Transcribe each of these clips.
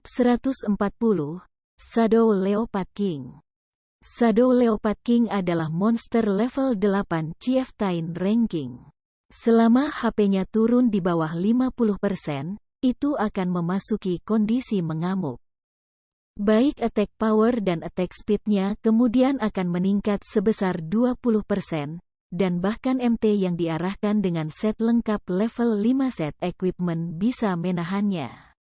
140. Shadow Leopard King. Shadow Leopard King adalah monster level 8 Chieftain ranking. Selama HP-nya turun di bawah 50%, itu akan memasuki kondisi mengamuk. Baik attack power dan attack speed-nya kemudian akan meningkat sebesar 20%, dan bahkan MT yang diarahkan dengan set lengkap level 5 set equipment bisa menahannya.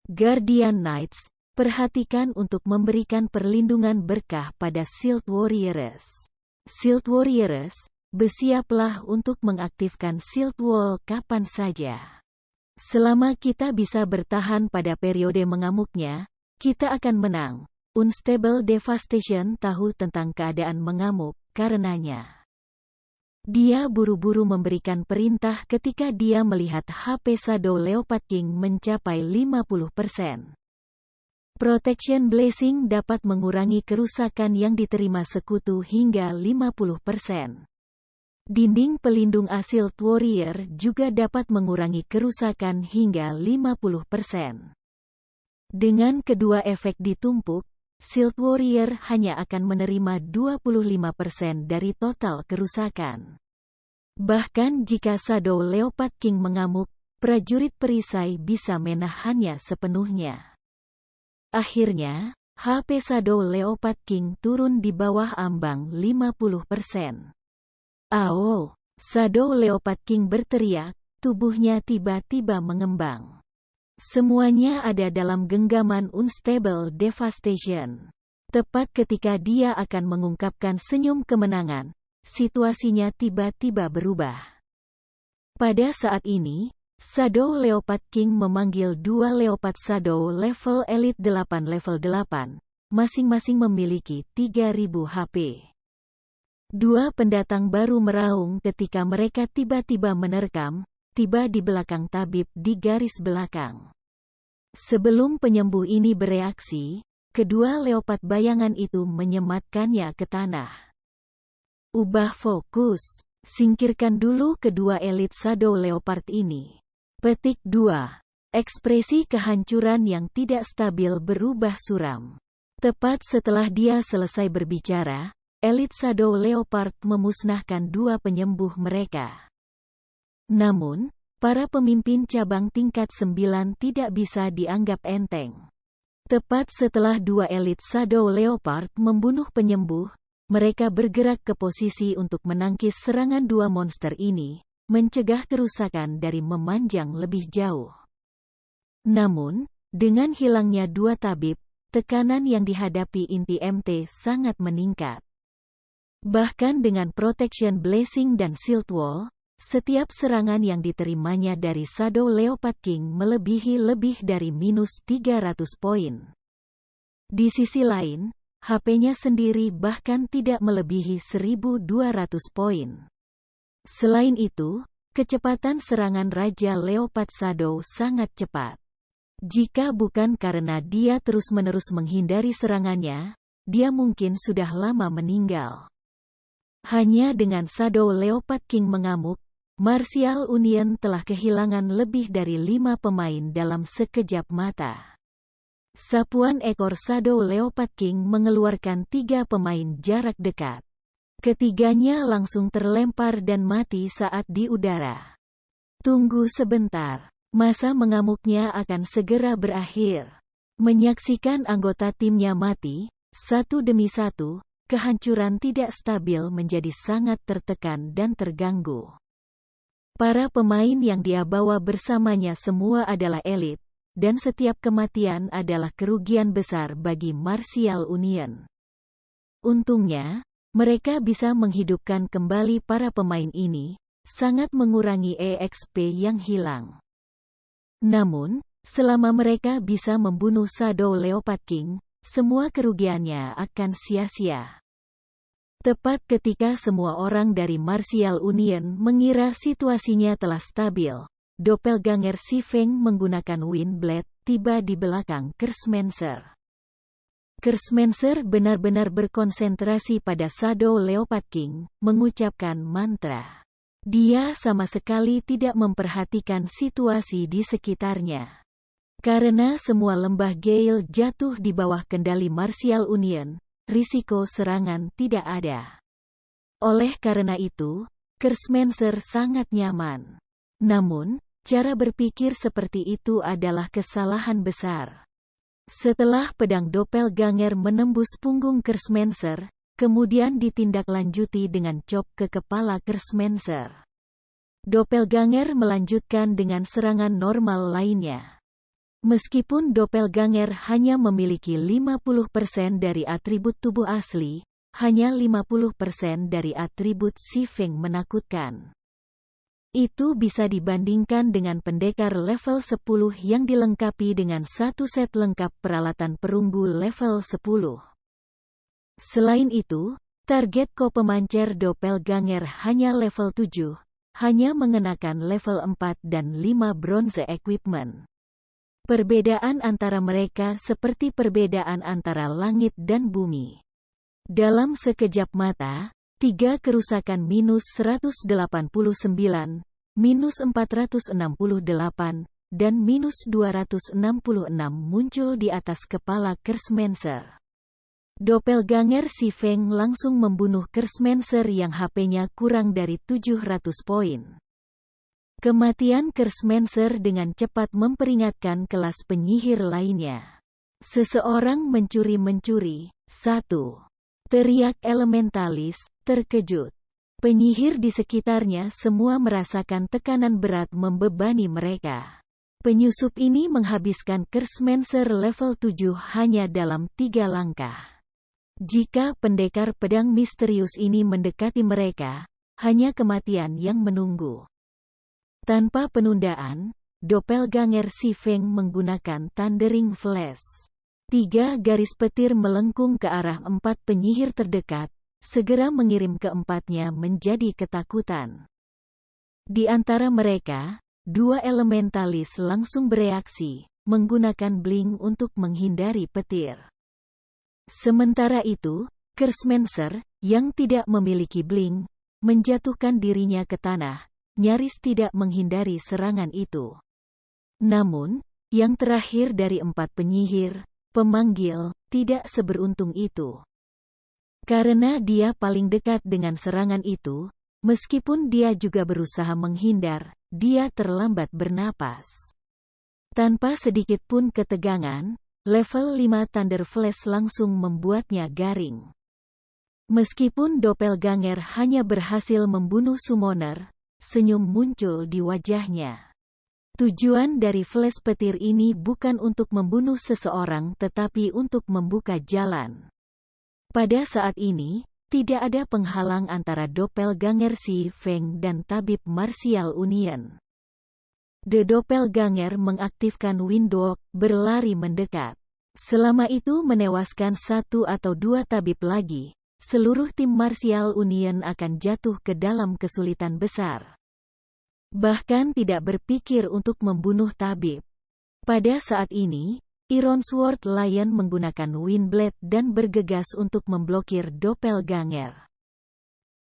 Guardian Knights, perhatikan untuk memberikan perlindungan berkah pada Shield Warriors. Shield Warriors, bersiaplah untuk mengaktifkan Shield Wall kapan saja. Selama kita bisa bertahan pada periode mengamuknya, kita akan menang. Unstable Devastation tahu tentang keadaan mengamuk, karenanya dia buru-buru memberikan perintah ketika dia melihat HP Shadow Leopard King mencapai 50%. Protection Blessing dapat mengurangi kerusakan yang diterima sekutu hingga 50%. Dinding pelindung Shield Warrior juga dapat mengurangi kerusakan hingga 50%. Dengan kedua efek ditumpuk, Shield Warrior hanya akan menerima 25% dari total kerusakan. Bahkan jika Shadow Leopard King mengamuk, prajurit perisai bisa menahannya sepenuhnya. Akhirnya, HP Shadow Leopard King turun di bawah ambang 50%. "Ao!" Shadow Leopard King berteriak, tubuhnya tiba-tiba mengembang. Semuanya ada dalam genggaman Unstable Devastation. Tepat ketika dia akan mengungkapkan senyum kemenangan, situasinya tiba-tiba berubah. Pada saat ini, Shadow Leopard King memanggil dua Leopard Shadow level Elite 8 level 8, masing-masing memiliki 3000 HP. Dua pendatang baru meraung ketika mereka tiba-tiba menerkam, tiba di belakang tabib di garis belakang. Sebelum penyembuh ini bereaksi, kedua leopard bayangan itu menyematkannya ke tanah. Ubah fokus. Singkirkan dulu kedua elit Shadow Leopard ini. Petik 2. Ekspresi kehancuran yang tidak stabil berubah suram. Tepat setelah dia selesai berbicara, elit Shadow Leopard memusnahkan dua penyembuh mereka. Namun, para pemimpin cabang tingkat 9 tidak bisa dianggap enteng. Tepat setelah dua elit Shadow Leopard membunuh penyembuh, mereka bergerak ke posisi untuk menangkis serangan dua monster ini, mencegah kerusakan dari memanjang lebih jauh. Namun, dengan hilangnya dua tabib, tekanan yang dihadapi inti MT sangat meningkat. Bahkan dengan Protection Blessing dan Shield Wall, setiap serangan yang diterimanya dari Shadow Leopard King melebihi lebih dari minus 300 poin. Di sisi lain, HP-nya sendiri bahkan tidak melebihi 1200 poin. Selain itu, kecepatan serangan Raja Leopard Shadow sangat cepat. Jika bukan karena dia terus-menerus menghindari serangannya, dia mungkin sudah lama meninggal. Hanya dengan Shadow Leopard King mengamuk, Martial Union telah kehilangan lebih dari 5 pemain dalam sekejap mata. Sapuan ekor Shadow Leopard King mengeluarkan 3 pemain jarak dekat. Ketiganya langsung terlempar dan mati saat di udara. Tunggu sebentar, masa mengamuknya akan segera berakhir. Menyaksikan anggota timnya mati, satu demi satu, kehancuran tidak stabil menjadi sangat tertekan dan terganggu. Para pemain yang dia bawa bersamanya semua adalah elit, dan setiap kematian adalah kerugian besar bagi Martial Union. Untungnya, mereka bisa menghidupkan kembali para pemain ini, sangat mengurangi EXP yang hilang. Namun, selama mereka bisa membunuh Shadow Leopard King, semua kerugiannya akan sia-sia. Tepat ketika semua orang dari Martial Union mengira situasinya telah stabil, Doppelganger Si Feng menggunakan Windblade tiba di belakang Cursemanger. Cursemanger benar-benar berkonsentrasi pada Shadow Leopard King, mengucapkan mantra. Dia sama sekali tidak memperhatikan situasi di sekitarnya. Karena semua lembah Gale jatuh di bawah kendali Martial Union, risiko serangan tidak ada. Oleh karena itu, Kremensor sangat nyaman. Namun, cara berpikir seperti itu adalah kesalahan besar. Setelah pedang Doppelganger menembus punggung Kremensor, kemudian ditindaklanjuti dengan chop ke kepala Kremensor. Doppelganger melanjutkan dengan serangan normal lainnya. Meskipun Doppelganger hanya memiliki 50% dari atribut tubuh asli, hanya 50% dari atribut Si Feng menakutkan. Itu bisa dibandingkan dengan pendekar level 10 yang dilengkapi dengan satu set lengkap peralatan perunggu level 10. Selain itu, target pemancar Doppelganger hanya level 7, hanya mengenakan level 4 dan 5 bronze equipment. Perbedaan antara mereka seperti perbedaan antara langit dan bumi. Dalam sekejap mata, 3 kerusakan minus 189, minus 468, dan minus 266 muncul di atas kepala Kremensor. Doppelganger Si Feng langsung membunuh Kremensor yang HP-nya kurang dari 700 poin. Kematian Kremensor dengan cepat memperingatkan kelas penyihir lainnya. Seseorang mencuri-mencuri. 1. Teriak elementalis, terkejut. Penyihir di sekitarnya semua merasakan tekanan berat membebani mereka. Penyusup ini menghabiskan Kremensor level 7 hanya dalam 3 langkah. Jika pendekar pedang misterius ini mendekati mereka, hanya kematian yang menunggu. Tanpa penundaan, Doppelganger Si Feng menggunakan Thundering Flash. 3 garis petir melengkung ke arah 4 penyihir terdekat, segera mengirim keempatnya menjadi ketakutan. Di antara mereka, 2 elementalis langsung bereaksi, menggunakan blink untuk menghindari petir. Sementara itu, Kremensor, yang tidak memiliki blink, menjatuhkan dirinya ke tanah, nyaris tidak menghindari serangan itu. Namun, yang terakhir dari 4 penyihir, pemanggil, tidak seberuntung itu. Karena dia paling dekat dengan serangan itu, meskipun dia juga berusaha menghindar, dia terlambat bernapas. Tanpa sedikit pun ketegangan, level 5 Thunder Flash langsung membuatnya garing. Meskipun Doppelganger hanya berhasil membunuh summoner, senyum muncul di wajahnya. Tujuan dari flash petir ini bukan untuk membunuh seseorang tetapi untuk membuka jalan. Pada saat ini, tidak ada penghalang antara Doppelganger Si Feng dan tabib Martial Union. The Doppelganger mengaktifkan Windwalk, berlari mendekat. Selama itu menewaskan 1 atau 2 tabib lagi, seluruh tim Martial Union akan jatuh ke dalam kesulitan besar. Bahkan tidak berpikir untuk membunuh tabib. Pada saat ini, Iron Sword Lion menggunakan Windblade dan bergegas untuk memblokir Doppelganger.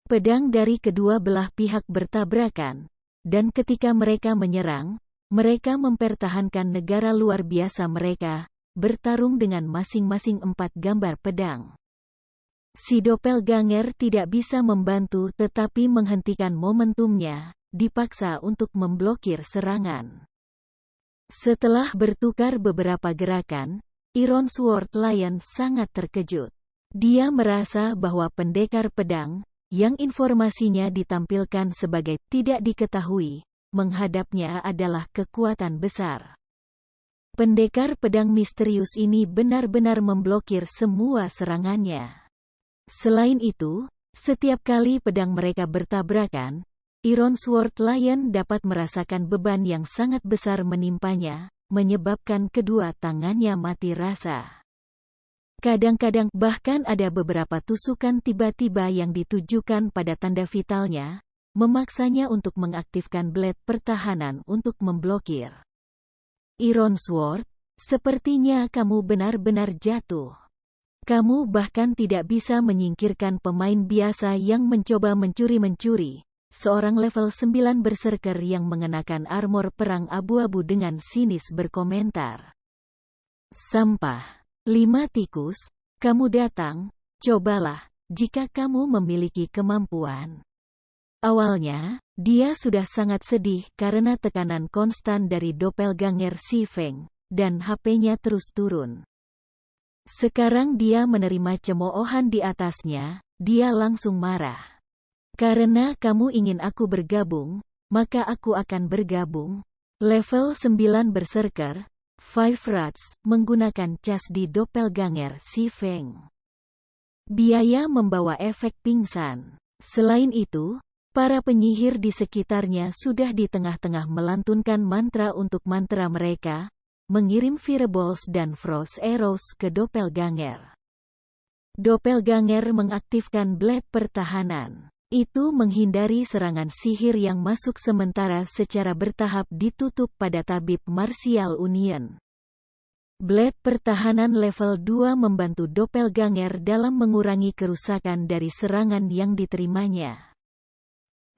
Pedang dari kedua belah pihak bertabrakan, dan ketika mereka menyerang, mereka mempertahankan negara luar biasa mereka, bertarung dengan masing-masing 4 gambar pedang. Si Doppelganger tidak bisa membantu tetapi menghentikan momentumnya, dipaksa untuk memblokir serangan. Setelah bertukar beberapa gerakan, Iron Sword Lion sangat terkejut. Dia merasa bahwa pendekar pedang, yang informasinya ditampilkan sebagai tidak diketahui, menghadapnya adalah kekuatan besar. Pendekar pedang misterius ini benar-benar memblokir semua serangannya. Selain itu, setiap kali pedang mereka bertabrakan, Iron Sword Lion dapat merasakan beban yang sangat besar menimpanya, menyebabkan kedua tangannya mati rasa. Kadang-kadang bahkan ada beberapa tusukan tiba-tiba yang ditujukan pada tanda vitalnya, memaksanya untuk mengaktifkan blade pertahanan untuk memblokir. Iron Sword, sepertinya kamu benar-benar jatuh. Kamu bahkan tidak bisa menyingkirkan pemain biasa yang mencoba mencuri-mencuri. Seorang level 9 berserker yang mengenakan armor perang abu-abu dengan sinis berkomentar. Sampah. 5 tikus, kamu datang, cobalah, jika kamu memiliki kemampuan. Awalnya, dia sudah sangat sedih karena tekanan konstan dari doppelganger si Feng, dan HP-nya terus turun. Sekarang dia menerima cemoohan di atasnya, dia langsung marah. Karena kamu ingin aku bergabung, maka aku akan bergabung. Level 9 Berserker, Five Rats, menggunakan cas di doppelganger si Feng. Biaya membawa efek pingsan. Selain itu, para penyihir di sekitarnya sudah di tengah-tengah melantunkan mantra untuk mantra mereka, mengirim fireballs dan frost arrows ke doppelganger. Doppelganger mengaktifkan blade pertahanan. Itu menghindari serangan sihir yang masuk sementara secara bertahap ditutup pada tabib Martial Union. Blade pertahanan level 2 membantu doppelganger dalam mengurangi kerusakan dari serangan yang diterimanya.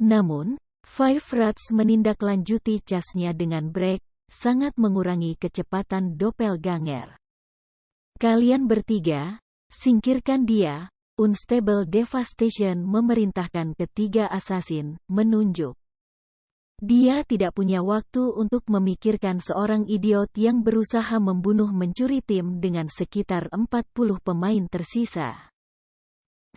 Namun, Five Rats menindaklanjuti casnya dengan break, sangat mengurangi kecepatan doppelganger. Kalian bertiga, singkirkan dia. Unstable Devastation memerintahkan ketiga assassin, menunjuk. Dia tidak punya waktu untuk memikirkan seorang idiot yang berusaha membunuh mencuri tim dengan sekitar 40 pemain tersisa.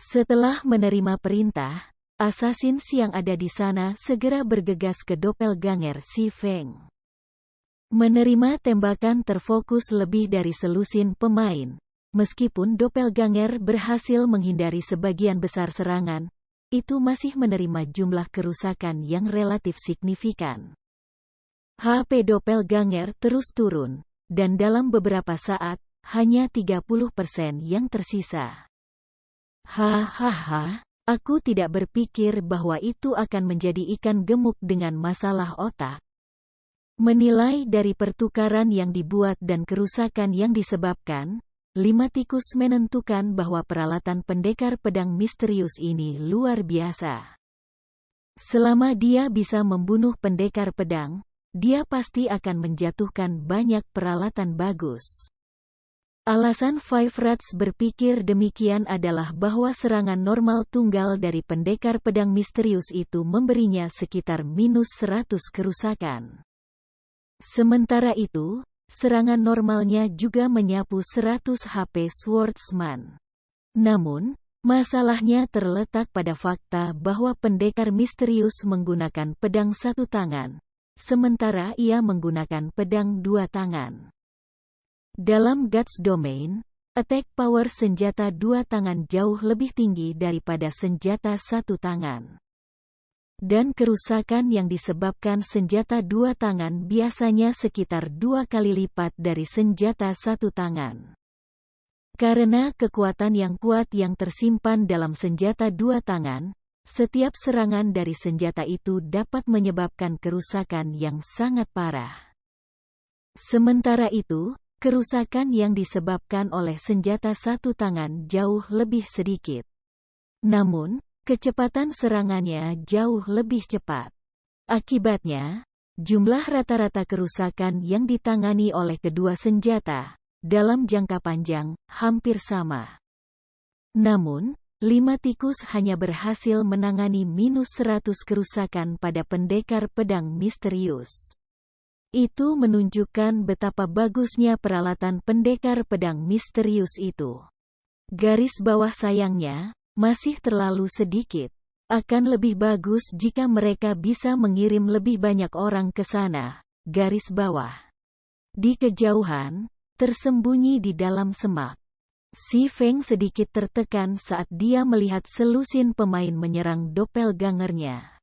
Setelah menerima perintah, assassin yang ada di sana segera bergegas ke doppelganger si Feng. Menerima tembakan terfokus lebih dari selusin pemain. Meskipun doppelganger berhasil menghindari sebagian besar serangan, itu masih menerima jumlah kerusakan yang relatif signifikan. HP doppelganger terus turun, dan dalam beberapa saat, hanya 30% yang tersisa. Hahaha, aku tidak berpikir bahwa itu akan menjadi ikan gemuk dengan masalah otak. Menilai dari pertukaran yang dibuat dan kerusakan yang disebabkan, 5 tikus menentukan bahwa peralatan pendekar pedang misterius ini luar biasa. Selama dia bisa membunuh pendekar pedang, dia pasti akan menjatuhkan banyak peralatan bagus. Alasan Five Rats berpikir demikian adalah bahwa serangan normal tunggal dari pendekar pedang misterius itu memberinya sekitar minus 100 kerusakan. Sementara itu, serangan normalnya juga menyapu 100 HP Swordsman. Namun, masalahnya terletak pada fakta bahwa pendekar misterius menggunakan pedang satu tangan, sementara ia menggunakan pedang dua tangan. Dalam Guts Domain, attack power senjata dua tangan jauh lebih tinggi daripada senjata satu tangan. Dan kerusakan yang disebabkan senjata dua tangan biasanya sekitar 2 kali lipat dari senjata satu tangan. Karena kekuatan yang kuat yang tersimpan dalam senjata dua tangan, setiap serangan dari senjata itu dapat menyebabkan kerusakan yang sangat parah. Sementara itu, kerusakan yang disebabkan oleh senjata satu tangan jauh lebih sedikit. Namun, kecepatan serangannya jauh lebih cepat. Akibatnya, jumlah rata-rata kerusakan yang ditangani oleh kedua senjata, dalam jangka panjang, hampir sama. Namun, 5 tikus hanya berhasil menangani minus 100 kerusakan pada pendekar pedang misterius. Itu menunjukkan betapa bagusnya peralatan pendekar pedang misterius itu. Garis bawah sayangnya, masih terlalu sedikit. Akan lebih bagus jika mereka bisa mengirim lebih banyak orang ke sana. Garis bawah. Di kejauhan, tersembunyi di dalam semak, Si Feng sedikit tertekan saat dia melihat selusin pemain menyerang doppelgangernya.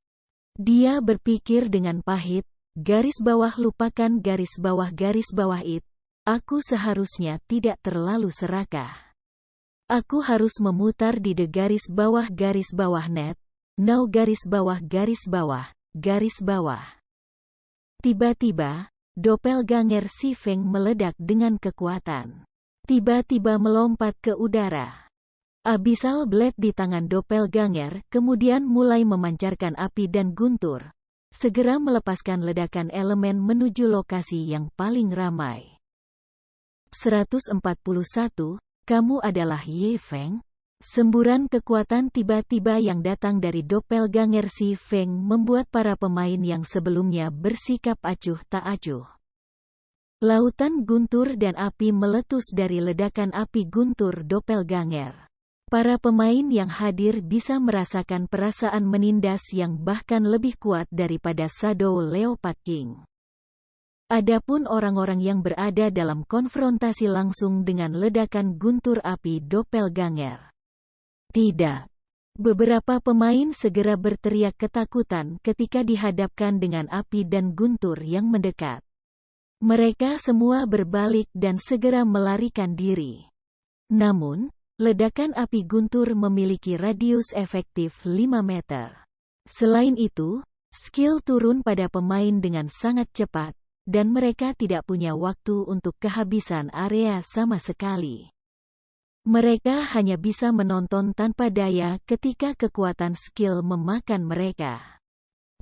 Dia berpikir dengan pahit, garis bawah lupakan garis bawah it. Aku seharusnya tidak terlalu serakah. Aku harus memutar di garis bawah net, now garis bawah. Tiba-tiba, doppelganger Si Feng meledak dengan kekuatan. Tiba-tiba melompat ke udara. Abyssal Blade di tangan doppelganger kemudian mulai memancarkan api dan guntur, segera melepaskan ledakan elemen menuju lokasi yang paling ramai. 141, kamu adalah Ye Feng? Semburan kekuatan tiba-tiba yang datang dari doppelganger si Feng membuat para pemain yang sebelumnya bersikap acuh tak acuh. Lautan guntur dan api meletus dari ledakan api guntur doppelganger. Para pemain yang hadir bisa merasakan perasaan menindas yang bahkan lebih kuat daripada Shadow Leopard King. Adapun orang-orang yang berada dalam konfrontasi langsung dengan ledakan guntur api doppelganger. Tidak. Beberapa pemain segera berteriak ketakutan ketika dihadapkan dengan api dan guntur yang mendekat. Mereka semua berbalik dan segera melarikan diri. Namun, ledakan api guntur memiliki radius efektif 5 meter. Selain itu, skill turun pada pemain dengan sangat cepat, dan mereka tidak punya waktu untuk kehabisan area sama sekali. Mereka hanya bisa menonton tanpa daya ketika kekuatan skill memakan mereka.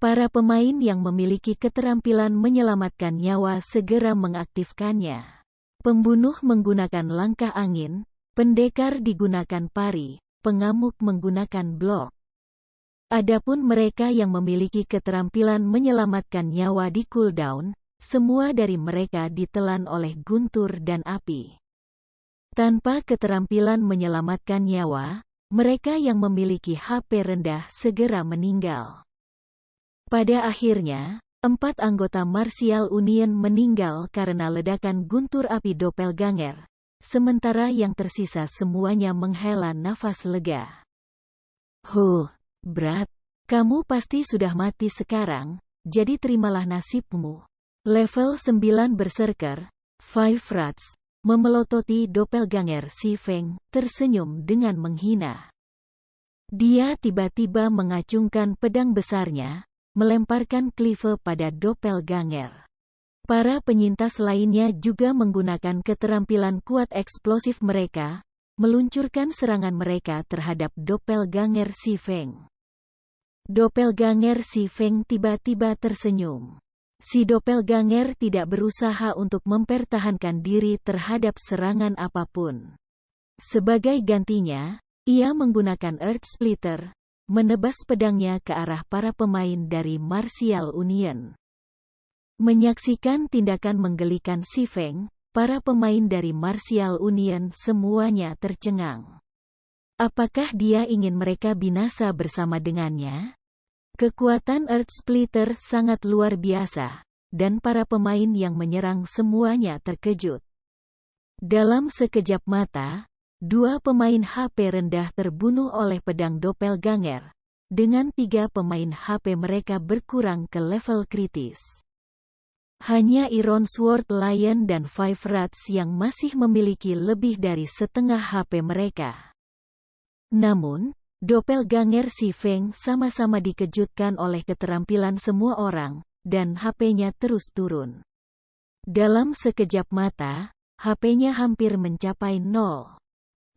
Para pemain yang memiliki keterampilan menyelamatkan nyawa segera mengaktifkannya. Pembunuh menggunakan langkah angin, pendekar digunakan pari, pengamuk menggunakan blok. Adapun mereka yang memiliki keterampilan menyelamatkan nyawa di cooldown, semua dari mereka ditelan oleh guntur dan api. Tanpa keterampilan menyelamatkan nyawa, mereka yang memiliki HP rendah segera meninggal. Pada akhirnya, 4 anggota Martial Union meninggal karena ledakan guntur api doppelganger, sementara yang tersisa semuanya menghela nafas lega. Berat. Kamu pasti sudah mati sekarang, jadi terimalah nasibmu. Level 9 Berserker, Five Rats, memelototi doppelganger si Feng, tersenyum dengan menghina. Dia tiba-tiba mengacungkan pedang besarnya, melemparkan klave pada doppelganger. Para penyintas lainnya juga menggunakan keterampilan kuat eksplosif mereka, meluncurkan serangan mereka terhadap doppelganger si Feng. Doppelganger si Feng tiba-tiba tersenyum. Si doppelganger tidak berusaha untuk mempertahankan diri terhadap serangan apapun. Sebagai gantinya, ia menggunakan Earth Splitter, menebas pedangnya ke arah para pemain dari Martial Union. Menyaksikan tindakan menggelikan si Feng, para pemain dari Martial Union semuanya tercengang. Apakah dia ingin mereka binasa bersama dengannya? Kekuatan Earth Splitter sangat luar biasa, dan para pemain yang menyerang semuanya terkejut. Dalam sekejap mata, 2 pemain HP rendah terbunuh oleh pedang doppelganger, dengan 3 pemain HP mereka berkurang ke level kritis. Hanya Iron Sword Lion dan Five Rats yang masih memiliki lebih dari setengah HP mereka. Namun, doppelganger si Feng sama-sama dikejutkan oleh keterampilan semua orang, dan HP-nya terus turun. Dalam sekejap mata, HP-nya hampir mencapai 0.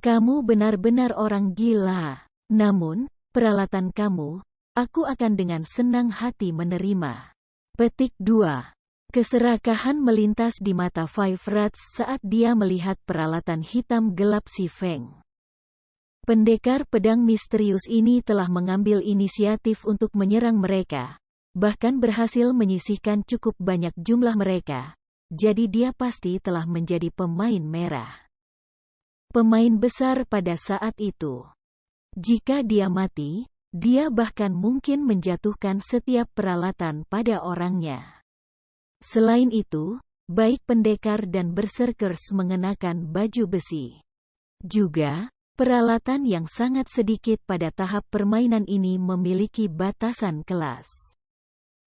Kamu benar-benar orang gila. Namun, peralatan kamu, aku akan dengan senang hati menerima. Petik 2. Keserakahan melintas di mata Five Rats saat dia melihat peralatan hitam gelap si Feng. Pendekar pedang misterius ini telah mengambil inisiatif untuk menyerang mereka, bahkan berhasil menyisihkan cukup banyak jumlah mereka, jadi dia pasti telah menjadi pemain merah. Pemain besar pada saat itu. Jika dia mati, dia bahkan mungkin menjatuhkan setiap peralatan pada orangnya. Selain itu, baik pendekar dan berserkers mengenakan baju besi. Juga, peralatan yang sangat sedikit pada tahap permainan ini memiliki batasan kelas.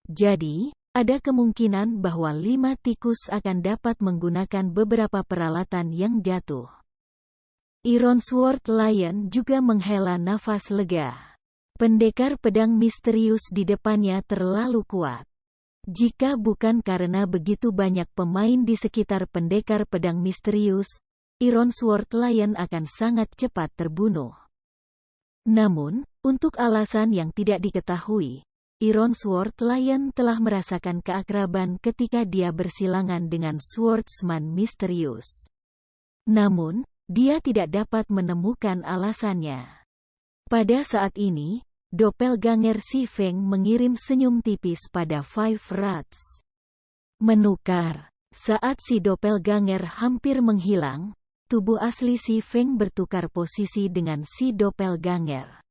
Jadi, ada kemungkinan bahwa 5 tikus akan dapat menggunakan beberapa peralatan yang jatuh. Iron Sword Lion juga menghela nafas lega. Pendekar pedang misterius di depannya terlalu kuat. Jika bukan karena begitu banyak pemain di sekitar pendekar pedang misterius, Iron Sword Lion akan sangat cepat terbunuh. Namun, untuk alasan yang tidak diketahui, Iron Sword Lion telah merasakan keakraban ketika dia bersilangan dengan swordsman misterius. Namun, dia tidak dapat menemukan alasannya. Pada saat ini, doppelganger si Feng mengirim senyum tipis pada Five Rats. Menukar. Saat si doppelganger hampir menghilang, tubuh asli si Feng bertukar posisi dengan si doppelganger.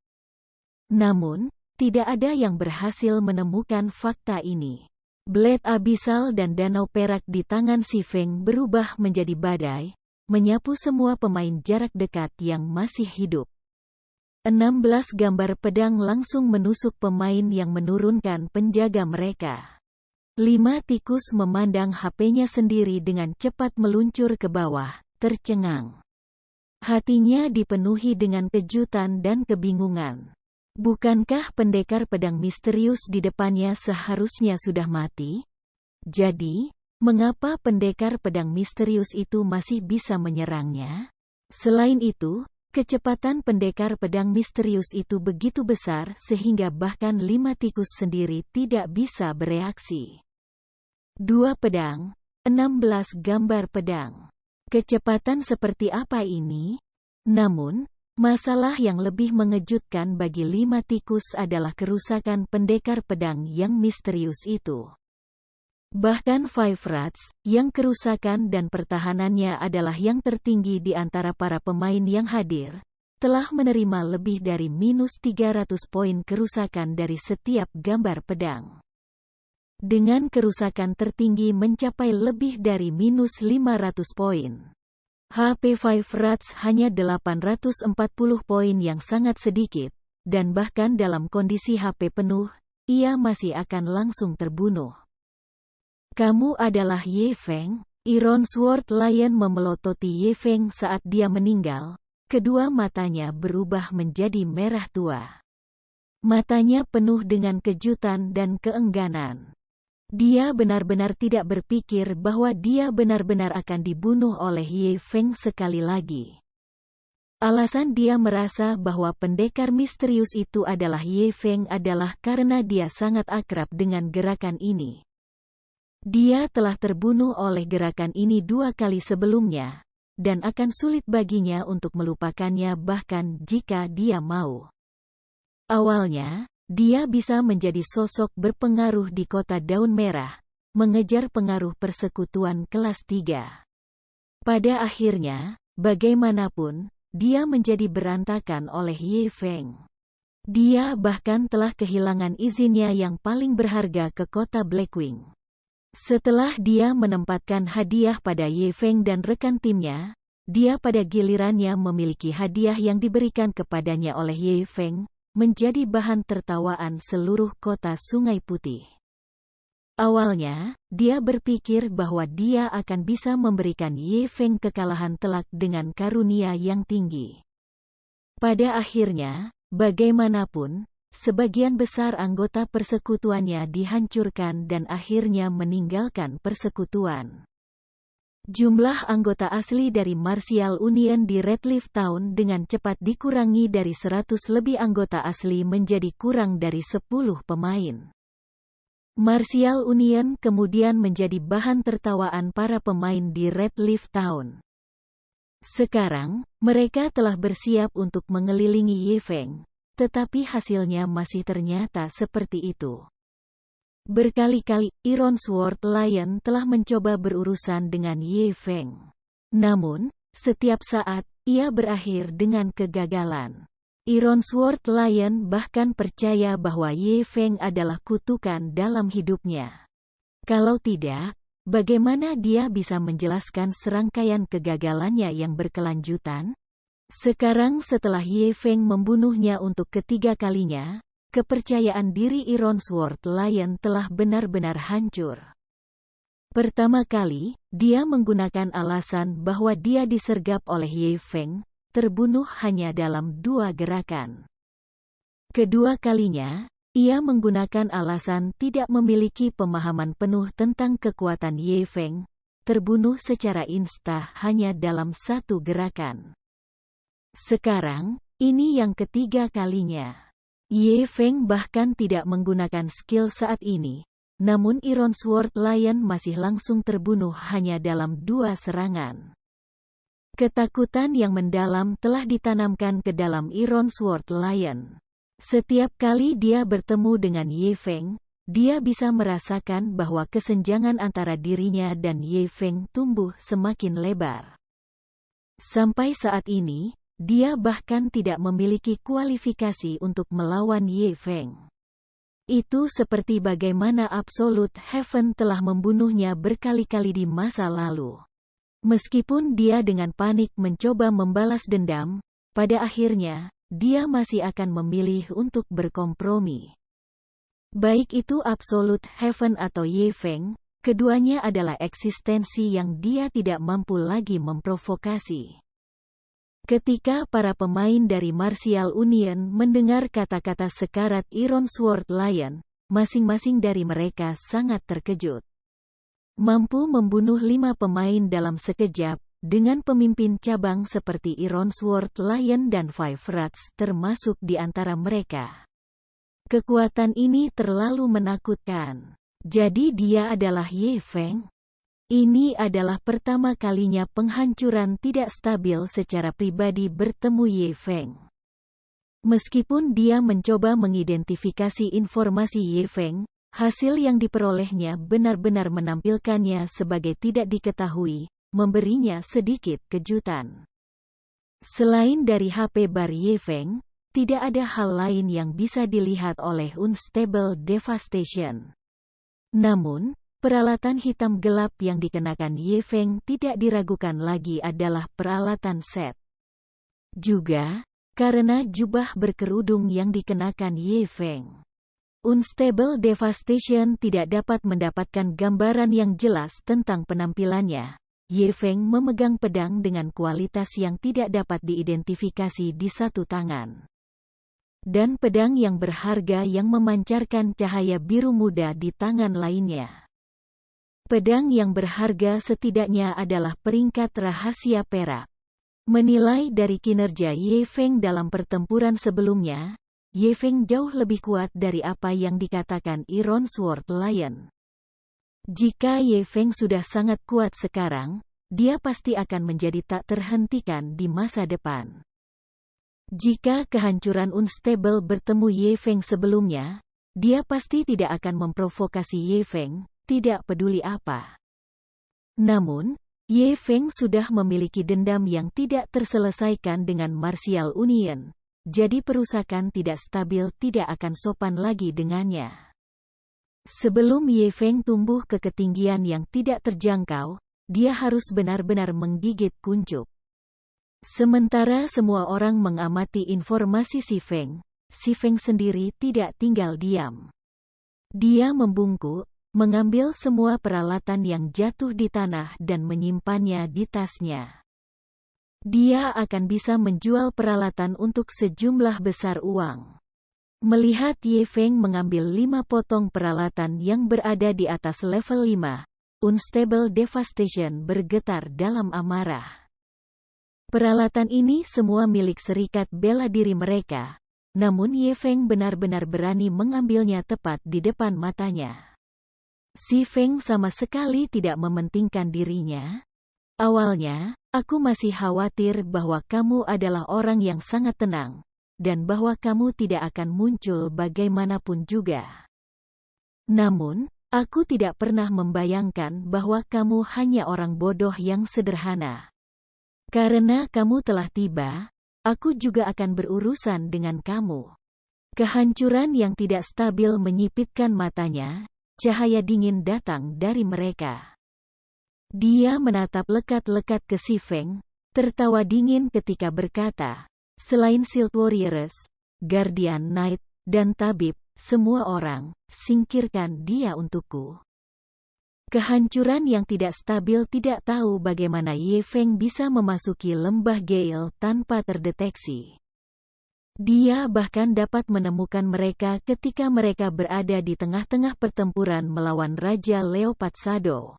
Namun, tidak ada yang berhasil menemukan fakta ini. Blade abisal dan danau perak di tangan si Feng berubah menjadi badai, menyapu semua pemain jarak dekat yang masih hidup. 16 gambar pedang langsung menusuk pemain yang menurunkan penjaga mereka. 5 tikus memandang HP-nya sendiri dengan cepat meluncur ke bawah, tercengang. Hatinya dipenuhi dengan kejutan dan kebingungan. Bukankah pendekar pedang misterius di depannya seharusnya sudah mati? Jadi, mengapa pendekar pedang misterius itu masih bisa menyerangnya? Selain itu, kecepatan pendekar pedang misterius itu begitu besar sehingga bahkan 5 tikus sendiri tidak bisa bereaksi. 2 pedang, 16 gambar pedang. Kecepatan seperti apa ini? Namun, masalah yang lebih mengejutkan bagi 5 tikus adalah kerusakan pendekar pedang yang misterius itu. Bahkan Five Rats, yang kerusakan dan pertahanannya adalah yang tertinggi di antara para pemain yang hadir, telah menerima lebih dari minus 300 poin kerusakan dari setiap gambar pedang. Dengan kerusakan tertinggi mencapai lebih dari minus 500 poin. HP Five Rats hanya 840 poin yang sangat sedikit, dan bahkan dalam kondisi HP penuh, ia masih akan langsung terbunuh. Kamu adalah Ye Feng? Iron Sword Lion memelototi Ye Feng saat dia meninggal, kedua matanya berubah menjadi merah tua. Matanya penuh dengan kejutan dan keengganan. Dia benar-benar tidak berpikir bahwa dia benar-benar akan dibunuh oleh Ye Feng sekali lagi. Alasan dia merasa bahwa pendekar misterius itu adalah Ye Feng adalah karena dia sangat akrab dengan gerakan ini. Dia telah terbunuh oleh gerakan ini 2 kali sebelumnya, dan akan sulit baginya untuk melupakannya bahkan jika dia mau. Awalnya, dia bisa menjadi sosok berpengaruh di kota Daun Merah, mengejar pengaruh persekutuan kelas 3. Pada akhirnya, bagaimanapun, dia menjadi berantakan oleh Ye Feng. Dia bahkan telah kehilangan izinnya yang paling berharga ke kota Blackwing. Setelah dia menempatkan hadiah pada Ye Feng dan rekan timnya, dia pada gilirannya memiliki hadiah yang diberikan kepadanya oleh Ye Feng, menjadi bahan tertawaan seluruh kota Sungai Putih. Awalnya, dia berpikir bahwa dia akan bisa memberikan Ye Feng kekalahan telak dengan karunia yang tinggi. Pada akhirnya, bagaimanapun, sebagian besar anggota persekutuannya dihancurkan dan akhirnya meninggalkan persekutuan. Jumlah anggota asli dari Martial Union di Redleaf Town dengan cepat dikurangi dari 100 lebih anggota asli menjadi kurang dari 10 pemain. Martial Union kemudian menjadi bahan tertawaan para pemain di Redleaf Town. Sekarang, mereka telah bersiap untuk mengelilingi Ye Feng, tetapi hasilnya masih ternyata seperti itu. Berkali-kali, Iron Sword Lion telah mencoba berurusan dengan Ye Feng. Namun, setiap saat, ia berakhir dengan kegagalan. Iron Sword Lion bahkan percaya bahwa Ye Feng adalah kutukan dalam hidupnya. Kalau tidak, bagaimana dia bisa menjelaskan serangkaian kegagalannya yang berkelanjutan? Sekarang setelah Ye Feng membunuhnya untuk ketiga kalinya, kepercayaan diri Iron Sword Lion telah benar-benar hancur. Pertama kali, dia menggunakan alasan bahwa dia disergap oleh Ye Feng, terbunuh hanya dalam 2 gerakan. Kedua kalinya, ia menggunakan alasan tidak memiliki pemahaman penuh tentang kekuatan Ye Feng, terbunuh secara insta hanya dalam 1 gerakan. Sekarang, ini yang ketiga kalinya. Ye Feng bahkan tidak menggunakan skill saat ini, namun Iron Sword Lion masih langsung terbunuh hanya dalam 2 serangan. Ketakutan yang mendalam telah ditanamkan ke dalam Iron Sword Lion. Setiap kali dia bertemu dengan Ye Feng, dia bisa merasakan bahwa kesenjangan antara dirinya dan Ye Feng tumbuh semakin lebar. Sampai saat ini, dia bahkan tidak memiliki kualifikasi untuk melawan Ye Feng. Itu seperti bagaimana Absolute Heaven telah membunuhnya berkali-kali di masa lalu. Meskipun dia dengan panik mencoba membalas dendam, pada akhirnya, dia masih akan memilih untuk berkompromi. Baik itu Absolute Heaven atau Ye Feng, keduanya adalah eksistensi yang dia tidak mampu lagi memprovokasi. Ketika para pemain dari Martial Union mendengar kata-kata sekarat Iron Sword Lion, masing-masing dari mereka sangat terkejut. Mampu membunuh 5 pemain dalam sekejap, dengan pemimpin cabang seperti Iron Sword Lion dan Five Rats termasuk di antara mereka. Kekuatan ini terlalu menakutkan. Jadi dia adalah Ye Feng? Ini adalah pertama kalinya penghancuran tidak stabil secara pribadi bertemu Ye Feng. Meskipun dia mencoba mengidentifikasi informasi Ye Feng, hasil yang diperolehnya benar-benar menampilkannya sebagai tidak diketahui, memberinya sedikit kejutan. Selain dari HP bar Ye Feng, tidak ada hal lain yang bisa dilihat oleh Unstable Devastation. Namun, peralatan hitam gelap yang dikenakan Ye Feng tidak diragukan lagi adalah peralatan set. Juga, karena jubah berkerudung yang dikenakan Ye Feng, Unstable Devastation tidak dapat mendapatkan gambaran yang jelas tentang penampilannya. Ye Feng memegang pedang dengan kualitas yang tidak dapat diidentifikasi di satu tangan. Dan pedang yang berharga yang memancarkan cahaya biru muda di tangan lainnya. Pedang yang berharga setidaknya adalah peringkat rahasia perak. Menilai dari kinerja Ye Feng dalam pertempuran sebelumnya, Ye Feng jauh lebih kuat dari apa yang dikatakan Iron Sword Lion. Jika Ye Feng sudah sangat kuat sekarang, dia pasti akan menjadi tak terhentikan di masa depan. Jika kehancuran Unstable bertemu Ye Feng sebelumnya, dia pasti tidak akan memprovokasi Ye Feng, tidak peduli apa. Namun, Ye Feng sudah memiliki dendam yang tidak terselesaikan dengan Martial Union. Jadi perusakan tidak stabil tidak akan sopan lagi dengannya. Sebelum Ye Feng tumbuh ke ketinggian yang tidak terjangkau, dia harus benar-benar menggigit kuncup. Sementara semua orang mengamati informasi si Feng sendiri tidak tinggal diam. Dia membungkuk, mengambil semua peralatan yang jatuh di tanah dan menyimpannya di tasnya. Dia akan bisa menjual peralatan untuk sejumlah besar uang. Melihat Ye Feng mengambil 5 potong peralatan yang berada di atas level 5, Unstable Devastation bergetar dalam amarah. Peralatan ini semua milik serikat bela diri mereka, namun Ye Feng benar-benar berani mengambilnya tepat di depan matanya. Si Feng sama sekali tidak mementingkan dirinya. Awalnya, aku masih khawatir bahwa kamu adalah orang yang sangat tenang, dan bahwa kamu tidak akan muncul bagaimanapun juga. Namun, aku tidak pernah membayangkan bahwa kamu hanya orang bodoh yang sederhana. Karena kamu telah tiba, aku juga akan berurusan dengan kamu. Kehancuran yang tidak stabil menyipitkan matanya, cahaya dingin datang dari mereka. Dia menatap lekat-lekat ke si Feng, tertawa dingin ketika berkata, selain Shield Warriors, Guardian Knight, dan Tabib, semua orang, singkirkan dia untukku. Kehancuran yang tidak stabil tidak tahu bagaimana Ye Feng bisa memasuki lembah Gale tanpa terdeteksi. Dia bahkan dapat menemukan mereka ketika mereka berada di tengah-tengah pertempuran melawan Raja Leopard Shadow.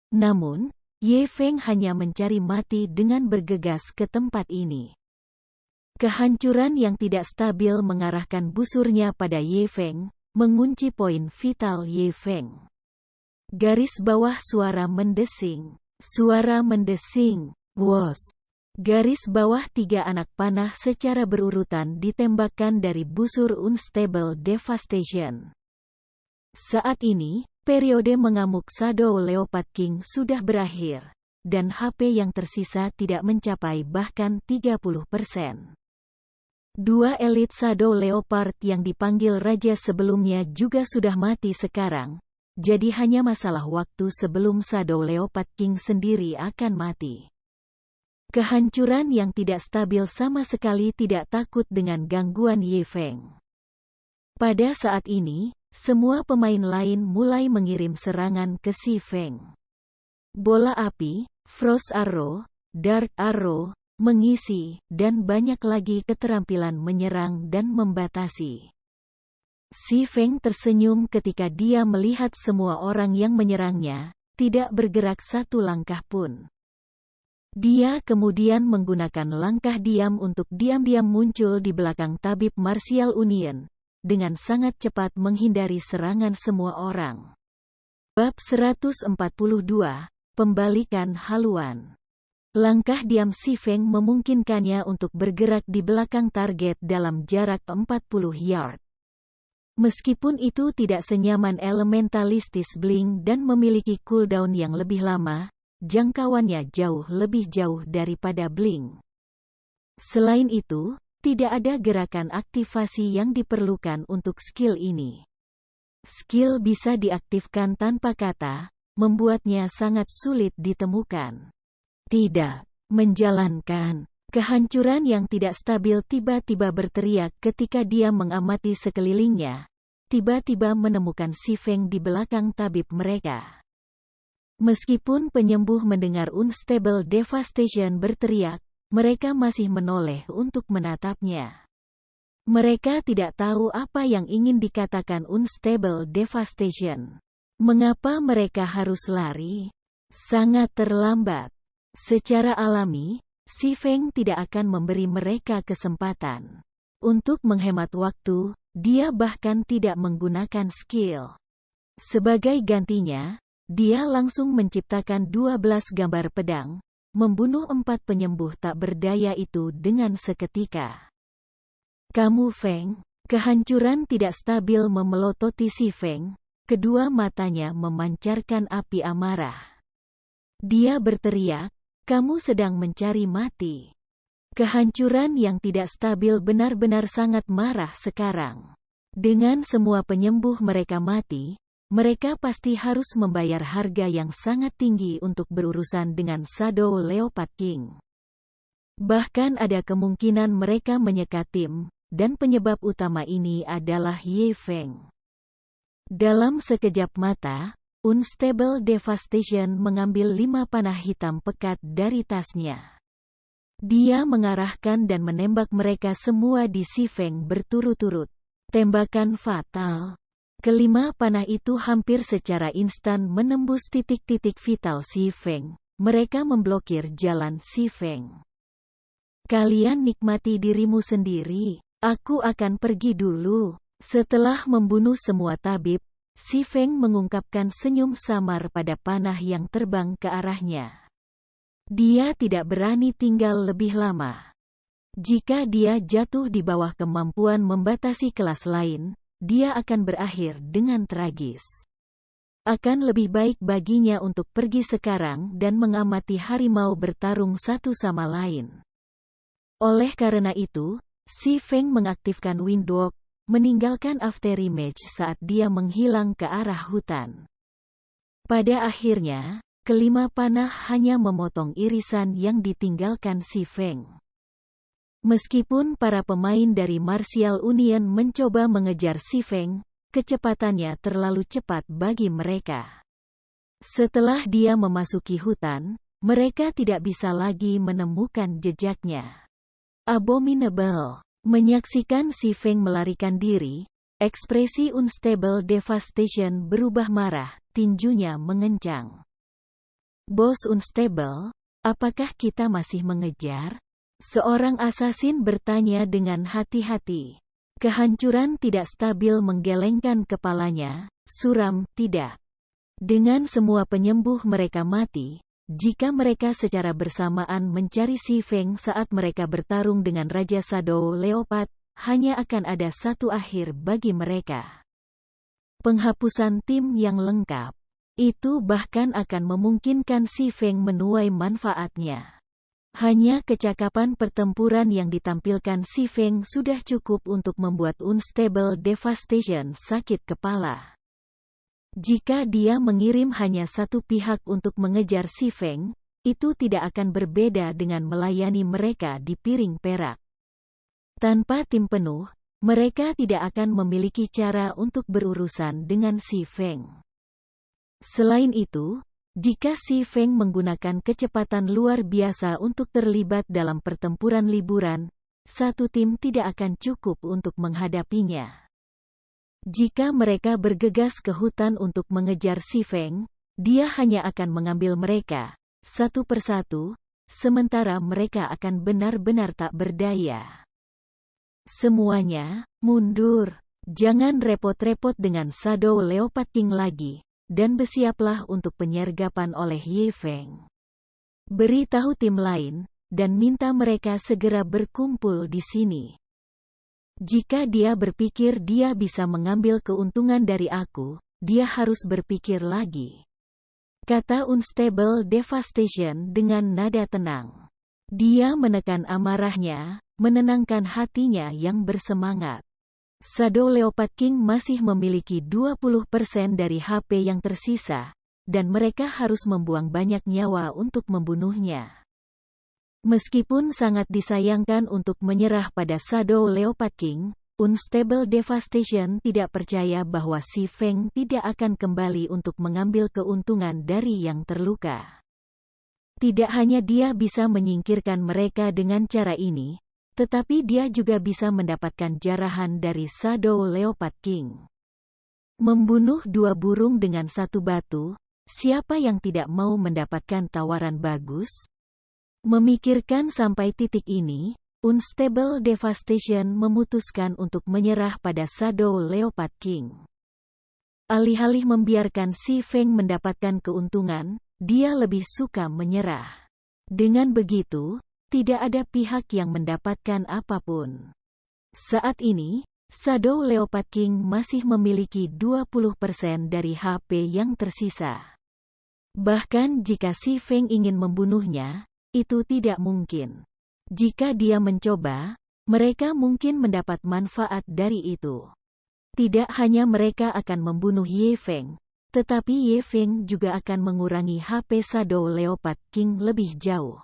Namun, Ye Feng hanya mencari mati dengan bergegas ke tempat ini. Kehancuran yang tidak stabil mengarahkan busurnya pada Ye Feng, mengunci poin vital Ye Feng. Garis bawah suara mendesing. Suara mendesing. Wos. Garis bawah 3 anak panah secara berurutan ditembakkan dari busur Unstable Devastation. Saat ini, periode mengamuk Shadow Leopard King sudah berakhir, dan HP yang tersisa tidak mencapai bahkan 30%. 2 elit Shadow Leopard yang dipanggil Raja sebelumnya juga sudah mati sekarang, jadi hanya masalah waktu sebelum Shadow Leopard King sendiri akan mati. Kehancuran yang tidak stabil sama sekali tidak takut dengan gangguan Ye Feng. Pada saat ini, semua pemain lain mulai mengirim serangan ke Si Feng. Bola api, Frost Arrow, Dark Arrow, mengisi, dan banyak lagi keterampilan menyerang dan membatasi. Si Feng tersenyum ketika dia melihat semua orang yang menyerangnya, tidak bergerak satu langkah pun. Dia kemudian menggunakan langkah diam untuk diam-diam muncul di belakang tabib Martial Union, dengan sangat cepat menghindari serangan semua orang. Bab 142, Pembalikan Haluan. Langkah diam Si Feng memungkinkannya untuk bergerak di belakang target dalam jarak 40 yard. Meskipun itu tidak senyaman elementalistis Blink dan memiliki cooldown yang lebih lama, jangkauannya jauh lebih jauh daripada Blink. Selain itu, tidak ada gerakan aktivasi yang diperlukan untuk skill ini. Skill bisa diaktifkan tanpa kata, membuatnya sangat sulit ditemukan. Tidak. Menjalankan. Kehancuran yang tidak stabil tiba-tiba berteriak ketika dia mengamati sekelilingnya, tiba-tiba menemukan Si Feng di belakang tabib mereka. Meskipun penyembuh mendengar Unstable Devastation berteriak, mereka masih menoleh untuk menatapnya. Mereka tidak tahu apa yang ingin dikatakan Unstable Devastation. Mengapa mereka harus lari? Sangat terlambat. Secara alami, Si Feng tidak akan memberi mereka kesempatan. Untuk menghemat waktu, dia bahkan tidak menggunakan skill. Sebagai gantinya, dia langsung menciptakan 12 gambar pedang, membunuh 4 penyembuh tak berdaya itu dengan seketika. Kamu Feng, kehancuran tidak stabil memelototi Si Feng, kedua matanya memancarkan api amarah. Dia berteriak, kamu sedang mencari mati. Kehancuran yang tidak stabil benar-benar sangat marah sekarang. Dengan semua penyembuh mereka mati, mereka pasti harus membayar harga yang sangat tinggi untuk berurusan dengan Shadow Leopard King. Bahkan ada kemungkinan mereka menyekat tim, dan penyebab utama ini adalah Ye Feng. Dalam sekejap mata, Unstable Devastation mengambil 5 panah hitam pekat dari tasnya. Dia mengarahkan dan menembak mereka semua di Si Feng berturut-turut. Tembakan fatal. Kelima panah itu hampir secara instan menembus titik-titik vital Si Feng. Mereka memblokir jalan Si Feng. Kalian nikmati dirimu sendiri. Aku akan pergi dulu. Setelah membunuh semua tabib, Si Feng mengungkapkan senyum samar pada panah yang terbang ke arahnya. Dia tidak berani tinggal lebih lama. Jika dia jatuh di bawah kemampuan membatasi kelas lain, dia akan berakhir dengan tragis. Akan lebih baik baginya untuk pergi sekarang dan mengamati harimau bertarung satu sama lain. Oleh karena itu, Si Feng mengaktifkan Windwalk, meninggalkan afterimage saat dia menghilang ke arah hutan. Pada akhirnya, kelima panah hanya memotong irisan yang ditinggalkan Si Feng. Meskipun para pemain dari Martial Union mencoba mengejar Si Feng, kecepatannya terlalu cepat bagi mereka. Setelah dia memasuki hutan, mereka tidak bisa lagi menemukan jejaknya. Abominable. Menyaksikan Si Feng melarikan diri, ekspresi Unstable Devastation berubah marah, tinjunya mengencang. Bos Unstable, apakah kita masih mengejar? Seorang asasin bertanya dengan hati-hati. Kehancuran tidak stabil menggelengkan kepalanya, suram, tidak. Dengan semua penyembuh mereka mati, jika mereka secara bersamaan mencari Si Feng saat mereka bertarung dengan Raja Shadow Leopard, hanya akan ada satu akhir bagi mereka. Penghapusan tim yang lengkap. Itu bahkan akan memungkinkan Si Feng menuai manfaatnya. Hanya kecakapan pertempuran yang ditampilkan Si Feng sudah cukup untuk membuat Unstable Devastation sakit kepala. Jika dia mengirim hanya satu pihak untuk mengejar Si Feng, itu tidak akan berbeda dengan melayani mereka di piring perak. Tanpa tim penuh, mereka tidak akan memiliki cara untuk berurusan dengan Si Feng. Selain itu, jika Si Feng menggunakan kecepatan luar biasa untuk terlibat dalam pertempuran liburan, satu tim tidak akan cukup untuk menghadapinya. Jika mereka bergegas ke hutan untuk mengejar Si Feng, dia hanya akan mengambil mereka, satu persatu, sementara mereka akan benar-benar tak berdaya. Semuanya, mundur. Jangan repot-repot dengan Shadow Leopard King lagi, dan bersiaplah untuk penyergapan oleh Ye Feng. Beritahu tim lain, dan minta mereka segera berkumpul di sini. Jika dia berpikir dia bisa mengambil keuntungan dari aku, dia harus berpikir lagi. Kata Unstable Devastation dengan nada tenang. Dia menekan amarahnya, menenangkan hatinya yang bersemangat. Shadow Leopard King masih memiliki 20% dari HP yang tersisa, dan mereka harus membuang banyak nyawa untuk membunuhnya. Meskipun sangat disayangkan untuk menyerah pada Shadow Leopard King, Unstable Devastation tidak percaya bahwa Si Feng tidak akan kembali untuk mengambil keuntungan dari yang terluka. Tidak hanya dia bisa menyingkirkan mereka dengan cara ini, tetapi dia juga bisa mendapatkan jarahan dari Shadow Leopard King. Membunuh dua burung dengan satu batu, siapa yang tidak mau mendapatkan tawaran bagus? Memikirkan sampai titik ini, Unstable Devastation memutuskan untuk menyerah pada Shadow Leopard King. Alih-alih membiarkan Si Feng mendapatkan keuntungan, dia lebih suka menyerah. Dengan begitu, tidak ada pihak yang mendapatkan apapun. Saat ini, Shadow Leopard King masih memiliki 20% dari HP yang tersisa. Bahkan jika Si Feng ingin membunuhnya, itu tidak mungkin. Jika dia mencoba, mereka mungkin mendapat manfaat dari itu. Tidak hanya mereka akan membunuh Ye Feng, tetapi Ye Feng juga akan mengurangi HP Shadow Leopard King lebih jauh.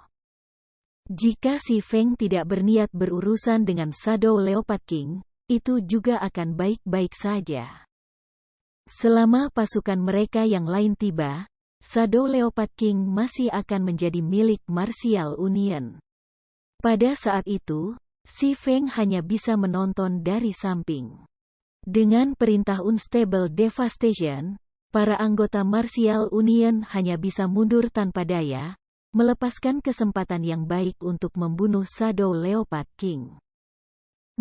Jika Si Feng tidak berniat berurusan dengan Shadow Leopard King, itu juga akan baik-baik saja. Selama pasukan mereka yang lain tiba, Shadow Leopard King masih akan menjadi milik Martial Union. Pada saat itu, Si Feng hanya bisa menonton dari samping. Dengan perintah Unstable Devastation, para anggota Martial Union hanya bisa mundur tanpa daya, melepaskan kesempatan yang baik untuk membunuh Shadow Leopard King.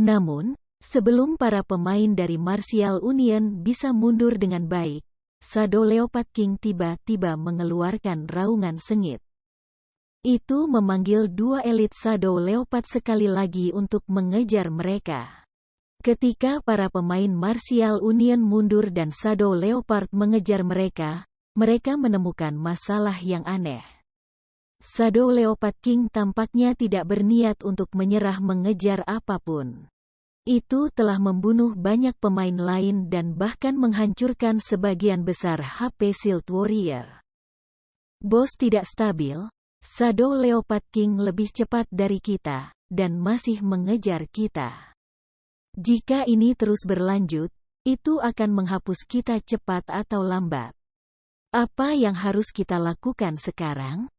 Namun, sebelum para pemain dari Martial Union bisa mundur dengan baik, Shadow Leopard King tiba-tiba mengeluarkan raungan sengit. Itu memanggil dua elit Shadow Leopard sekali lagi untuk mengejar mereka. Ketika para pemain Martial Union mundur dan Shadow Leopard mengejar mereka, mereka menemukan masalah yang aneh. Shadow Leopard King tampaknya tidak berniat untuk menyerah mengejar apapun. Itu telah membunuh banyak pemain lain dan bahkan menghancurkan sebagian besar HP Shield Warrior. Bos tidak stabil, Shadow Leopard King lebih cepat dari kita, dan masih mengejar kita. Jika ini terus berlanjut, itu akan menghapus kita cepat atau lambat. Apa yang harus kita lakukan sekarang?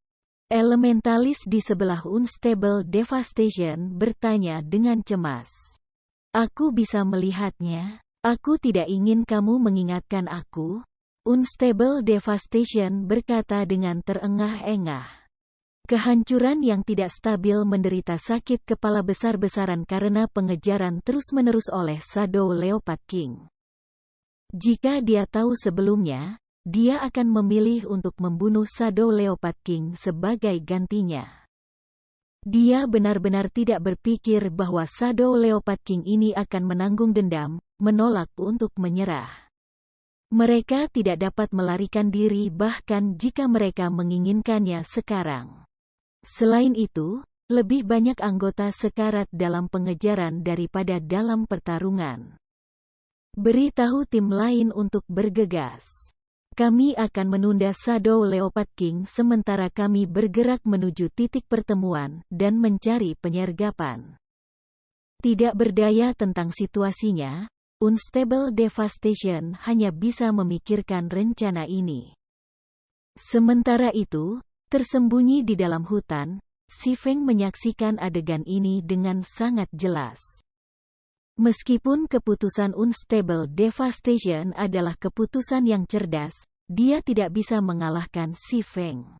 Elementalis di sebelah Unstable Devastation bertanya dengan cemas. Aku bisa melihatnya. Aku tidak ingin kamu mengingatkan aku. Unstable Devastation berkata dengan terengah-engah. Kehancuran yang tidak stabil menderita sakit kepala besar-besaran karena pengejaran terus-menerus oleh Shadow Leopard King. Jika dia tahu sebelumnya, dia akan memilih untuk membunuh Shadow Leopard King sebagai gantinya. Dia benar-benar tidak berpikir bahwa Shadow Leopard King ini akan menanggung dendam, menolak untuk menyerah. Mereka tidak dapat melarikan diri bahkan jika mereka menginginkannya sekarang. Selain itu, lebih banyak anggota sekarat dalam pengejaran daripada dalam pertarungan. Beritahu tim lain untuk bergegas. Kami akan menunda Shadow Leopard King sementara kami bergerak menuju titik pertemuan dan mencari penyergapan. Tidak berdaya tentang situasinya, Unstable Devastation hanya bisa memikirkan rencana ini. Sementara itu, tersembunyi di dalam hutan, Si Feng menyaksikan adegan ini dengan sangat jelas. Meskipun keputusan Unstable Devastation adalah keputusan yang cerdas, dia tidak bisa mengalahkan Si Feng.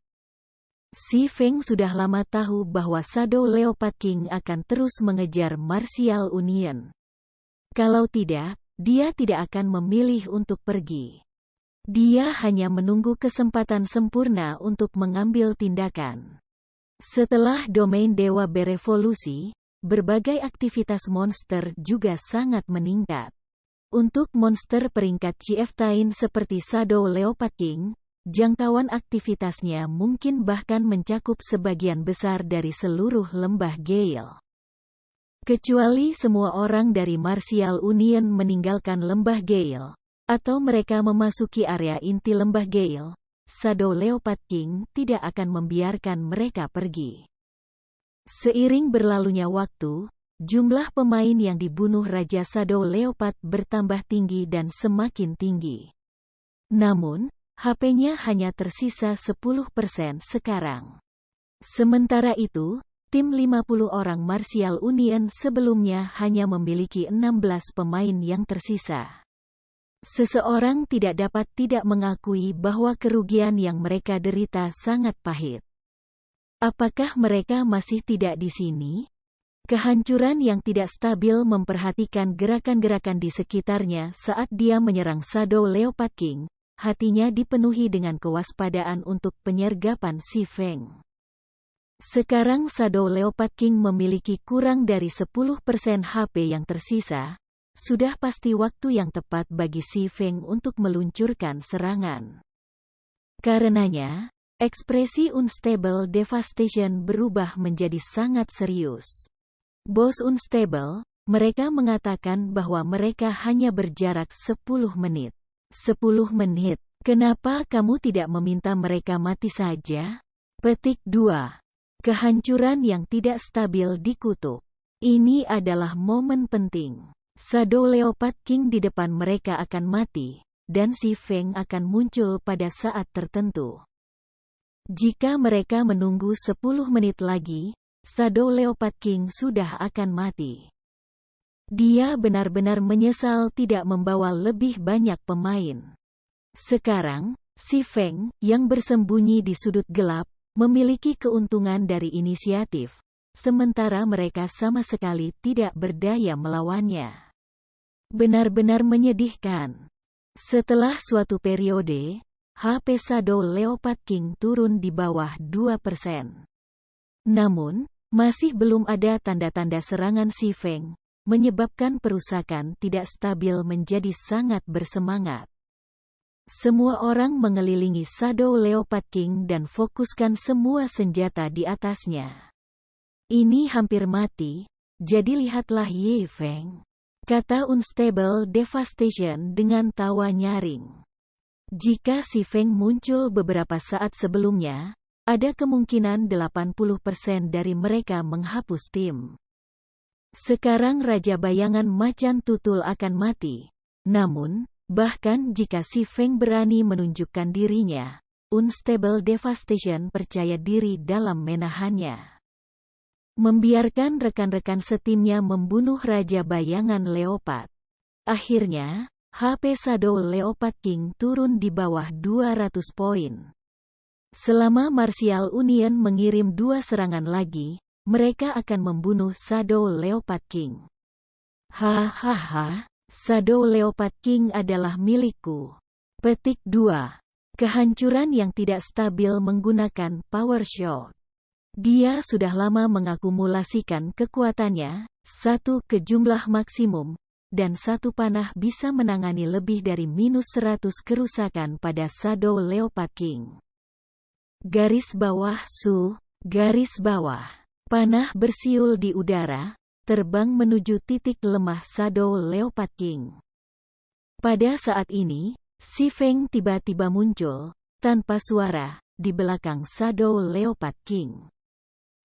Si Feng sudah lama tahu bahwa Shadow Leopard King akan terus mengejar Martial Union. Kalau tidak, dia tidak akan memilih untuk pergi. Dia hanya menunggu kesempatan sempurna untuk mengambil tindakan. Setelah domain dewa berevolusi, berbagai aktivitas monster juga sangat meningkat. Untuk monster peringkat Chieftain seperti Shadow Leopard King, jangkauan aktivitasnya mungkin bahkan mencakup sebagian besar dari seluruh lembah Gale. Kecuali semua orang dari Martial Union meninggalkan lembah Gale, atau mereka memasuki area inti lembah Gale, Shadow Leopard King tidak akan membiarkan mereka pergi. Seiring berlalunya waktu, jumlah pemain yang dibunuh Raja Shadow Leopard bertambah tinggi dan semakin tinggi. Namun, HP-nya hanya tersisa 10% sekarang. Sementara itu, tim 50 orang Martial Union sebelumnya hanya memiliki 16 pemain yang tersisa. Seseorang tidak dapat tidak mengakui bahwa kerugian yang mereka derita sangat pahit. Apakah mereka masih tidak di sini? Kehancuran yang tidak stabil memperhatikan gerakan-gerakan di sekitarnya saat dia menyerang Shadow Leopard King. Hatinya dipenuhi dengan kewaspadaan untuk penyergapan Si Feng. Sekarang Shadow Leopard King memiliki kurang dari 10% HP yang tersisa. Sudah pasti waktu yang tepat bagi Si Feng untuk meluncurkan serangan. Karenanya, ekspresi Unstable Devastation berubah menjadi sangat serius. Bos Unstable, mereka mengatakan bahwa mereka hanya berjarak 10 menit. 10 menit. Kenapa kamu tidak meminta mereka mati saja? Petik 2. Kehancuran yang tidak stabil dikutuk. Ini adalah momen penting. Shadow Leopard King di depan mereka akan mati, dan Si Feng akan muncul pada saat tertentu. Jika mereka menunggu 10 menit lagi, Shadow Leopard King sudah akan mati. Dia benar-benar menyesal tidak membawa lebih banyak pemain. Sekarang, Si Feng, yang bersembunyi di sudut gelap, memiliki keuntungan dari inisiatif, sementara mereka sama sekali tidak berdaya melawannya. Benar-benar menyedihkan. Setelah suatu periode, HP Shadow Leopard King turun di bawah 2%. Namun, masih belum ada tanda-tanda serangan Si Feng, menyebabkan perusakan tidak stabil menjadi sangat bersemangat. Semua orang mengelilingi Shadow Leopard King dan fokuskan semua senjata di atasnya. Ini hampir mati, jadi lihatlah Ye Feng, kata Unstable Devastation dengan tawa nyaring. Jika Si Feng muncul beberapa saat sebelumnya, ada kemungkinan 80% dari mereka menghapus tim. Sekarang Raja Bayangan Macan Tutul akan mati. Namun, bahkan jika Si Feng berani menunjukkan dirinya, Unstable Devastation percaya diri dalam menahannya. Membiarkan rekan-rekan setimnya membunuh Raja Bayangan Leopard. Akhirnya, HP Shadow Leopard King turun di bawah 200 poin. Selama Martial Union mengirim 2 serangan lagi, mereka akan membunuh Shadow Leopard King. Hahaha, Shadow Leopard King adalah milikku. Petik 2. Kehancuran yang tidak stabil menggunakan power shot. Dia sudah lama mengakumulasikan kekuatannya, 1 ke jumlah maksimum, dan 1 panah bisa menangani lebih dari -100 kerusakan pada Shadow Leopard King. Garis bawah garis bawah. Panah bersiul di udara, terbang menuju titik lemah Shadow Leopard King. Pada saat ini, Si Feng tiba-tiba muncul, tanpa suara, di belakang Shadow Leopard King.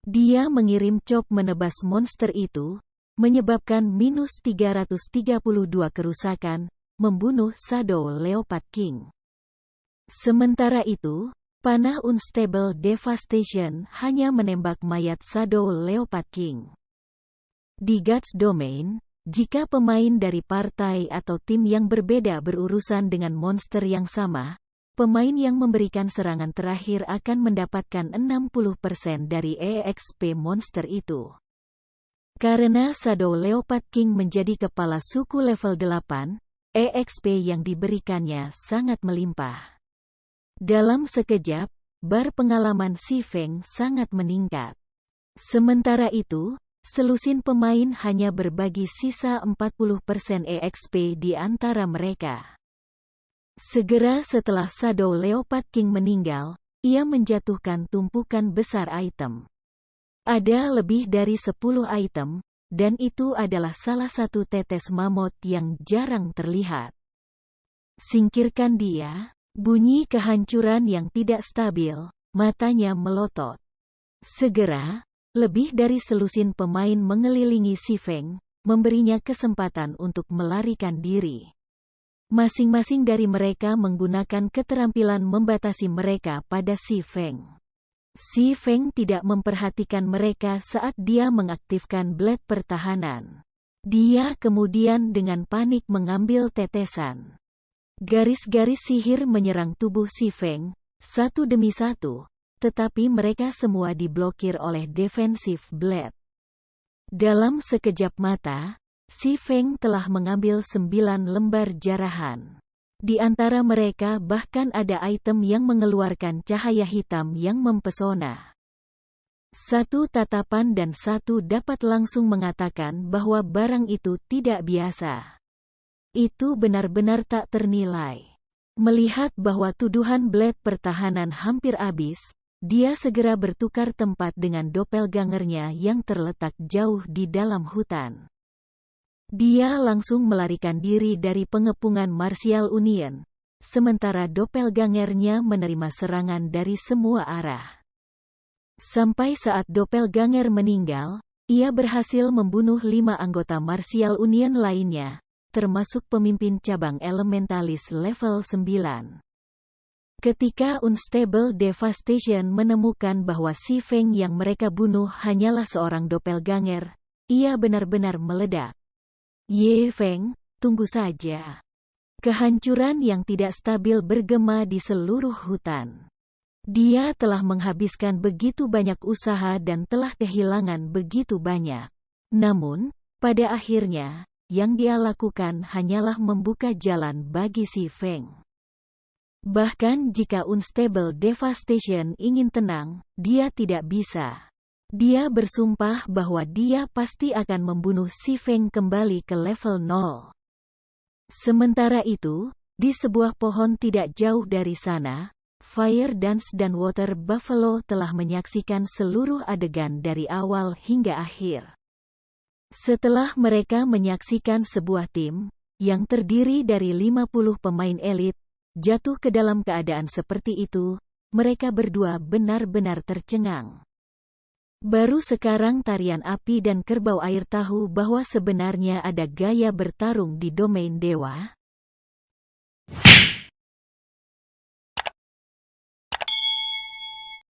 Dia mengirim chop menebas monster itu, menyebabkan -332 kerusakan, membunuh Shadow Leopard King. Sementara itu, panah Unstable Devastation hanya menembak mayat Shadow Leopard King. Di God's Domain, jika pemain dari partai atau tim yang berbeda berurusan dengan monster yang sama, pemain yang memberikan serangan terakhir akan mendapatkan 60% dari EXP monster itu. Karena Shadow Leopard King menjadi kepala suku level 8, EXP yang diberikannya sangat melimpah. Dalam sekejap, bar pengalaman Si Feng sangat meningkat. Sementara itu, selusin pemain hanya berbagi sisa 40% EXP di antara mereka. Segera setelah Shadow Leopard King meninggal, ia menjatuhkan tumpukan besar item. Ada lebih dari 10 item, dan itu adalah salah satu tetes mamut yang jarang terlihat. Singkirkan dia, bunyi kehancuran yang tidak stabil, matanya melotot. Segera, lebih dari selusin pemain mengelilingi Si Feng, memberinya kesempatan untuk melarikan diri. Masing-masing dari mereka menggunakan keterampilan membatasi mereka pada Si Feng. Si Feng tidak memperhatikan mereka saat dia mengaktifkan blade pertahanan. Dia kemudian dengan panik mengambil tetesan. Garis-garis sihir menyerang tubuh Si Feng, satu demi satu, tetapi mereka semua diblokir oleh defensive blade. Dalam sekejap mata, Si Feng telah mengambil 9 lembar jarahan. Di antara mereka bahkan ada item yang mengeluarkan cahaya hitam yang mempesona. Satu tatapan dan satu dapat langsung mengatakan bahwa barang itu tidak biasa. Itu benar-benar tak ternilai. Melihat bahwa tuduhan blade pertahanan hampir habis, dia segera bertukar tempat dengan doppelgangernya yang terletak jauh di dalam hutan. Dia langsung melarikan diri dari pengepungan Martial Union, sementara doppelgangernya menerima serangan dari semua arah. Sampai saat doppelganger meninggal, ia berhasil membunuh 5 anggota Martial Union lainnya, termasuk pemimpin cabang elementalis level 9. Ketika Unstable Devastation menemukan bahwa Si Feng yang mereka bunuh hanyalah seorang doppelganger, ia benar-benar meledak. Ye Feng, tunggu saja. Kehancuran yang tidak stabil bergema di seluruh hutan. Dia telah menghabiskan begitu banyak usaha dan telah kehilangan begitu banyak. Namun, pada akhirnya, yang dia lakukan hanyalah membuka jalan bagi Si Feng. Bahkan jika Unstable Devastation ingin tenang, dia tidak bisa. Dia bersumpah bahwa dia pasti akan membunuh Si Feng kembali ke level 0. Sementara itu, di sebuah pohon tidak jauh dari sana, Fire Dance dan Water Buffalo telah menyaksikan seluruh adegan dari awal hingga akhir. Setelah mereka menyaksikan sebuah tim, yang terdiri dari 50 pemain elit, jatuh ke dalam keadaan seperti itu, mereka berdua benar-benar tercengang. Baru sekarang tarian api dan kerbau air tahu bahwa sebenarnya ada gaya bertarung di domain dewa.